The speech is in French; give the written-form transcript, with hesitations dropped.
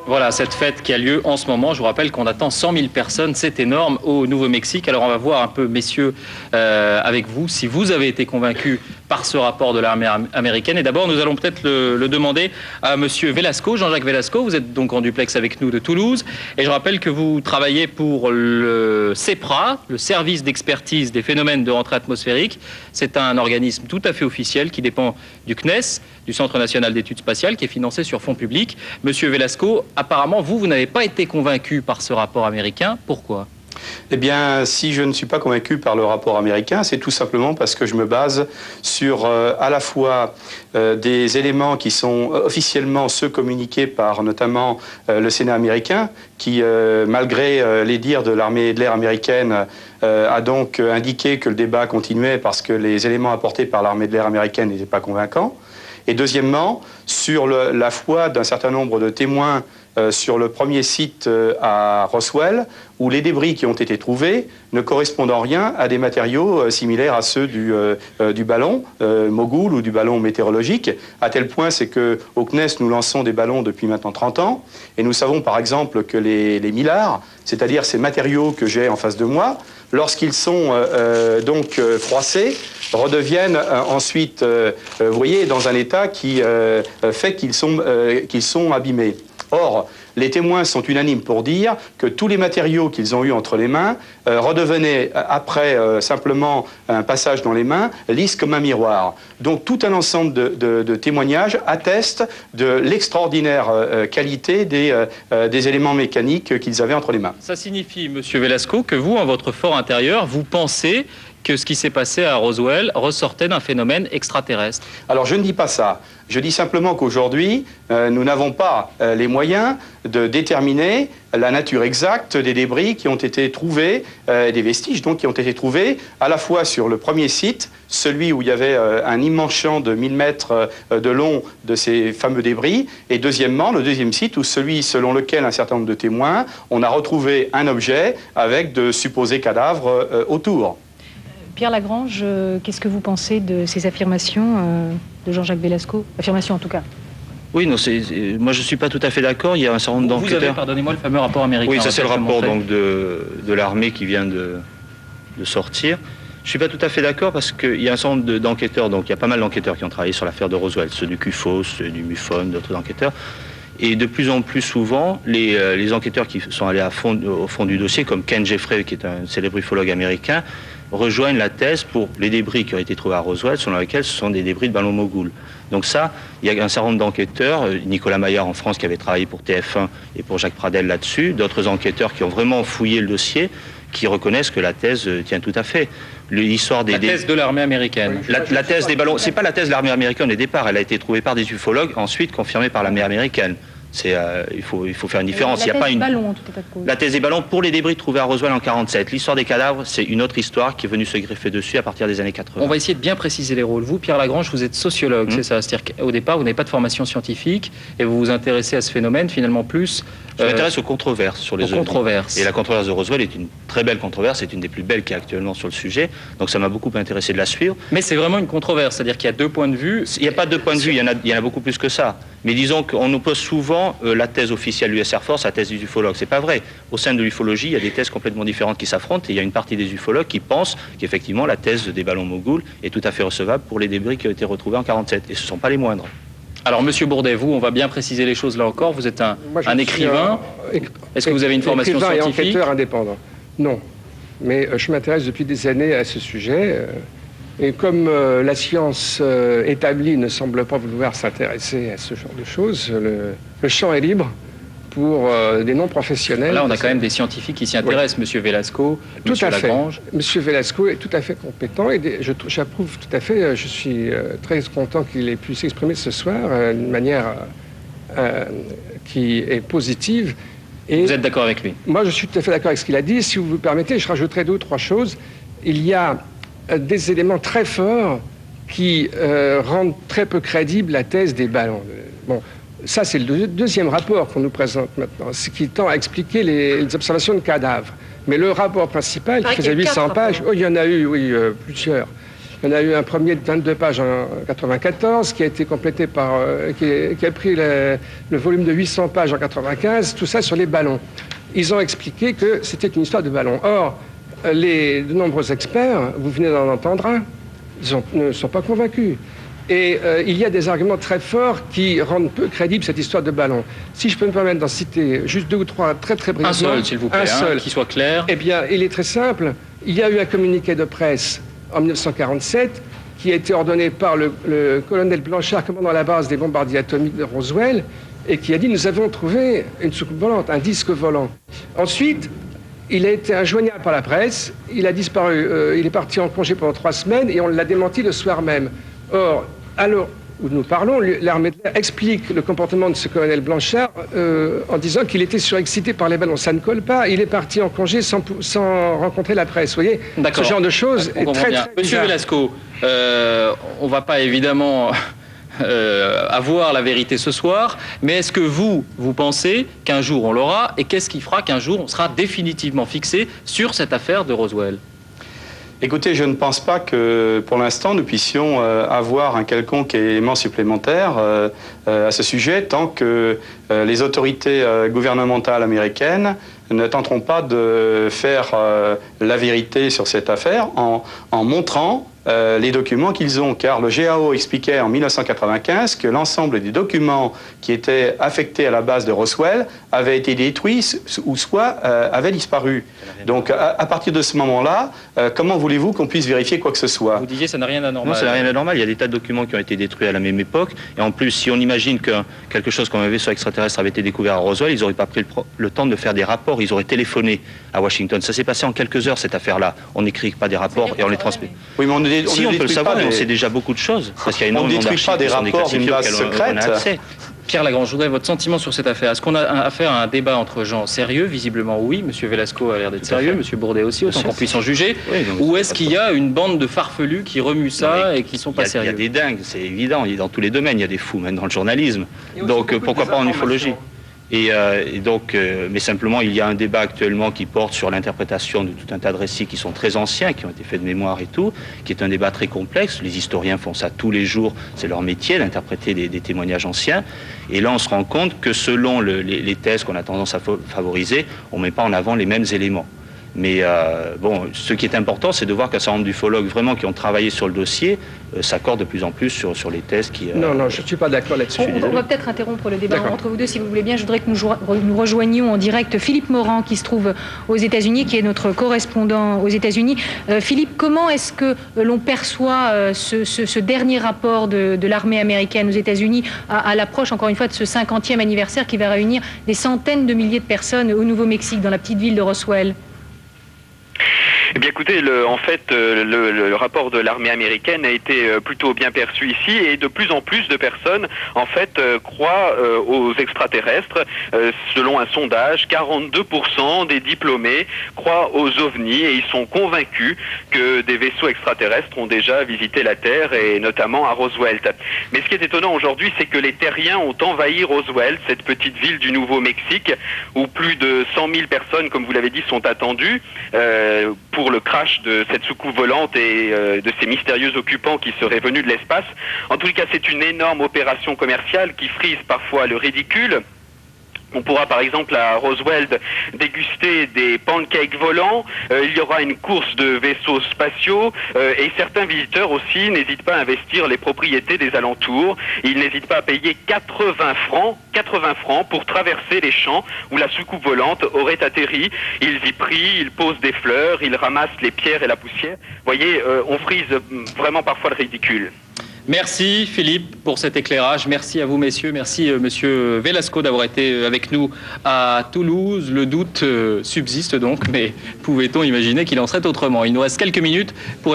Voilà, cette fête qui a lieu en ce moment. Je vous rappelle qu'on attend 100 000 personnes, c'est énorme, au Nouveau-Mexique. Alors on va voir un peu, messieurs, avec vous, si vous avez été convaincus par ce rapport de l'armée américaine. Et d'abord, nous allons peut-être le demander à monsieur Velasco, Jean-Jacques Velasco. Vous êtes donc en duplex avec nous de Toulouse. Et je rappelle que vous travaillez pour le CEPRA, le service d'expertise des phénomènes de rentrée atmosphérique. C'est un organisme tout à fait officiel qui dépend du CNES, du Centre national d'études spatiales, qui est financé sur fonds publics. Monsieur Velasco, apparemment, vous n'avez pas été convaincu par ce rapport américain. Pourquoi ? Eh bien, si je ne suis pas convaincu par le rapport américain, c'est tout simplement parce que je me base sur à la fois des éléments qui sont officiellement ceux communiqués par notamment le Sénat américain, qui, malgré les dires de l'armée de l'air américaine, a donc indiqué que le débat continuait parce que les éléments apportés par l'armée de l'air américaine n'étaient pas convaincants. Et deuxièmement, sur la foi d'un certain nombre de témoins sur le premier site à Roswell, où les débris qui ont été trouvés ne correspondent en rien à des matériaux similaires à ceux du ballon Mogul ou du ballon météorologique, à tel point c'est qu'au CNES, nous lançons des ballons depuis maintenant 30 ans, et nous savons par exemple que les millars, c'est-à-dire ces matériaux que j'ai en face de moi, lorsqu'ils sont donc froissés, redeviennent ensuite, vous voyez, dans un état qui fait qu'ils sont abîmés. Or, les témoins sont unanimes pour dire que tous les matériaux qu'ils ont eus entre les mains redevenaient, après simplement un passage dans les mains, lisses comme un miroir. Donc tout un ensemble de témoignages attestent de l'extraordinaire qualité des éléments mécaniques qu'ils avaient entre les mains. Ça signifie, monsieur Velasco, que vous, en votre fort intérieur, vous pensez que ce qui s'est passé à Roswell ressortait d'un phénomène extraterrestre? Alors je ne dis pas ça. Je dis simplement qu'aujourd'hui, nous n'avons pas les moyens de déterminer la nature exacte des débris qui ont été trouvés, des vestiges donc qui ont été trouvés à la fois sur le premier site, celui où il y avait un immense champ de 1000 mètres de long de ces fameux débris, et deuxièmement, le deuxième site où celui selon lequel un certain nombre de témoins, on a retrouvé un objet avec de supposés cadavres autour. Pierre Lagrange, qu'est-ce que vous pensez de ces affirmations de Jean-Jacques Velasco? Affirmations en tout cas. Oui, non, moi je ne suis pas tout à fait d'accord. Il y a un certain nombre d'enquêteurs. Vous avez, pardonnez-moi, le fameux rapport américain. Oui, ça c'est le rapport donc, de l'armée qui vient de sortir. Je ne suis pas tout à fait d'accord parce qu'il y a un certain nombre d'enquêteurs, donc il y a pas mal d'enquêteurs qui ont travaillé sur l'affaire de Roswell, ceux du CUFO, ceux du MUFON, d'autres enquêteurs. Et de plus en plus souvent, les enquêteurs qui sont allés au fond du dossier, comme Ken Jeffrey, qui est un célèbre ufologue américain, rejoignent la thèse pour les débris qui ont été trouvés à Roswell, selon lesquels ce sont des débris de ballons Mogul. Donc ça, il y a un certain nombre d'enquêteurs, Nicolas Maillard en France qui avait travaillé pour TF1 et pour Jacques Pradel là-dessus, d'autres enquêteurs qui ont vraiment fouillé le dossier, qui reconnaissent que la thèse tient tout à fait. L'histoire la thèse de l'armée américaine. La thèse des ballons, c'est pas la thèse de l'armée américaine au départ, elle a été trouvée par des ufologues, ensuite confirmée par l'armée américaine. Il faut faire une différence. Il y a pas une... La thèse des ballons pour les débris trouvés à Roswell en 1947. L'histoire des cadavres, c'est une autre histoire qui est venue se greffer dessus à partir des années 80. On va essayer de bien préciser les rôles. Vous, Pierre Lagrange, vous êtes sociologue, c'est ça? C'est-à-dire qu'au départ, vous n'avez pas de formation scientifique et vous vous intéressez à ce phénomène finalement plus... Je m'intéresse aux controverses sur les controverses. Et la controverse de Roswell est une très belle controverse, c'est une des plus belles qui est actuellement sur le sujet. Donc ça m'a beaucoup intéressé de la suivre. Mais c'est vraiment une controverse, c'est-à-dire qu'il y a deux points de vue. Il n'y a pas deux points de vue, il y en a beaucoup plus que ça. Mais disons qu'on oppose souvent la thèse officielle de l'US Air Force à la thèse des ufologues. C'est pas vrai. Au sein de l'ufologie, il y a des thèses complètement différentes qui s'affrontent et il y a une partie des ufologues qui pensent qu'effectivement la thèse des ballons Mogul est tout à fait recevable pour les débris qui ont été retrouvés en 1947. Et ce ne sont pas les moindres. Alors, monsieur Bourdet, vous, on va bien préciser les choses là encore. Vous êtes un écrivain. Est-ce que vous avez une formation scientifique? Et enquêteur indépendant. Non. Mais je m'intéresse depuis des années à ce sujet. Et comme la science établie ne semble pas vouloir s'intéresser à ce genre de choses, le champ est libre pour des non-professionnels. Là, on a quand même des scientifiques qui s'y intéressent, monsieur Velasco, monsieur Lagrange. Monsieur Velasco est tout à fait compétent et j'approuve tout à fait. Je suis très content qu'il ait pu s'exprimer ce soir d'une manière qui est positive. Et vous êtes d'accord avec lui? Moi, je suis tout à fait d'accord avec ce qu'il a dit. Si vous me permettez, je rajouterai deux ou trois choses. Il y a des éléments très forts qui rendent très peu crédible la thèse des ballons. Bon, ça, c'est le deuxième rapport qu'on nous présente maintenant, ce qui tend à expliquer les observations de cadavres. Mais le rapport principal, qui faisait 800 pages, il y en a eu, oui, plusieurs. Il y en a eu un premier de 22 pages en 1994 qui a été complété par, qui a pris le volume de 800 pages en 1995, tout ça sur les ballons. Ils ont expliqué que c'était une histoire de ballons. Or, de nombreux experts, vous venez d'en entendre un, ne sont pas convaincus. Et il y a des arguments très forts qui rendent peu crédible cette histoire de ballon. Si je peux me permettre d'en citer juste 2 ou 3 très brièvement. Un seul, s'il vous plaît, un seul. Qui soit clair. Eh bien, il est très simple. Il y a eu un communiqué de presse en 1947 qui a été ordonné par le colonel Blanchard, commandant la base des bombardiers atomiques de Roswell, et qui a dit « Nous avons trouvé une soucoupe volante, un disque volant ». Ensuite, il a été injoignable par la presse, il a disparu, il est parti en congé pendant 3 semaines et on l'a démenti le soir même. Or, alors où nous parlons, l'armée de l'air explique le comportement de ce colonel Blanchard en disant qu'il était surexcité par les ballons. Ça ne colle pas, il est parti en congé sans rencontrer la presse. Vous voyez, ce genre de choses est très Monsieur Velasco, on ne va pas évidemment avoir la vérité ce soir, mais est-ce que vous pensez qu'un jour on l'aura, et qu'est-ce qui fera qu'un jour on sera définitivement fixé sur cette affaire de Roswell? Écoutez, je ne pense pas que pour l'instant nous puissions avoir un quelconque élément supplémentaire à ce sujet tant que les autorités gouvernementales américaines ne tenteront pas de faire la vérité sur cette affaire en montrant les documents qu'ils ont, car le GAO expliquait en 1995 que l'ensemble des documents qui étaient affectés à la base de Roswell avaient été détruits ou soit avaient disparu. Donc à partir de ce moment-là, comment voulez-vous qu'on puisse vérifier quoi que ce soit? Vous disiez ça n'a rien d'anormal. Non, ça n'a rien d'anormal. Il y a des tas de documents qui ont été détruits à la même époque. Et en plus, si on imagine que quelque chose comme un vaisseau extraterrestre avait été découvert à Roswell, ils n'auraient pas pris le temps de faire des rapports. Ils auraient téléphoné à Washington. Ça s'est passé en quelques heures, cette affaire-là. On n'écrit pas des rapports et on les transmet. Oui, mais on peut le savoir, mais on sait déjà beaucoup de choses. Parce qu'il y a énormément d'archives pas des rapports d'une base secrète. Pierre Lagrange, je voudrais votre sentiment sur cette affaire. Est-ce qu'on a affaire à un débat entre gens sérieux? Visiblement oui. Monsieur Velasco a l'air d'être sérieux, Monsieur Bourdet aussi, autant qu'on puisse en juger. Oui, ou est-ce qu'il y a une bande de farfelus qui remuent ça et qui sont pas sérieux? Il y a des dingues, c'est évident. Dans tous les domaines, il y a des fous, même dans le journalisme. Donc pourquoi pas en ufologie? Mais simplement, il y a un débat actuellement qui porte sur l'interprétation de tout un tas de récits qui sont très anciens, qui ont été faits de mémoire et tout, qui est un débat très complexe. Les historiens font ça tous les jours, c'est leur métier d'interpréter des témoignages anciens. Et là, on se rend compte que selon les thèses qu'on a tendance à favoriser, on ne met pas en avant les mêmes éléments. Mais ce qui est important, c'est de voir qu'un certain nombre d'ufologues vraiment qui ont travaillé sur le dossier s'accordent de plus en plus sur les thèses qui... Non, je ne suis pas d'accord là-dessus. On va peut-être interrompre le débat entre vous deux, si vous voulez bien. Je voudrais que nous rejoignions en direct Philippe Morand, qui se trouve aux États-Unis, qui est notre correspondant aux États-Unis. Philippe, comment est-ce que l'on perçoit ce dernier rapport de l'armée américaine aux États-Unis à l'approche, encore une fois, de ce 50e anniversaire qui va réunir des centaines de milliers de personnes au Nouveau-Mexique, dans la petite ville de Roswell? Eh bien écoutez, le rapport de l'armée américaine a été plutôt bien perçu ici et de plus en plus de personnes en fait croient aux extraterrestres. Selon un sondage, 42% des diplômés croient aux ovnis et ils sont convaincus que des vaisseaux extraterrestres ont déjà visité la Terre et notamment à Roswell. Mais ce qui est étonnant aujourd'hui, c'est que les terriens ont envahi Roswell, cette petite ville du Nouveau-Mexique où plus de 100 000 personnes, comme vous l'avez dit, sont attendues pour le crash de cette soucoupe volante et de ces mystérieux occupants qui seraient venus de l'espace. En tout cas, c'est une énorme opération commerciale qui frise parfois le ridicule. On pourra par exemple à Roswell déguster des pancakes volants, il y aura une course de vaisseaux spatiaux et certains visiteurs aussi n'hésitent pas à investir les propriétés des alentours. Ils n'hésitent pas à payer 80 francs pour traverser les champs où la soucoupe volante aurait atterri. Ils y prient, ils posent des fleurs, ils ramassent les pierres et la poussière. Vous voyez, on frise vraiment parfois le ridicule. Merci Philippe pour cet éclairage. Merci à vous messieurs. Merci Monsieur Velasco d'avoir été avec nous à Toulouse. Le doute subsiste donc, mais pouvait-on imaginer qu'il en serait autrement? Il nous reste quelques minutes pour évoquer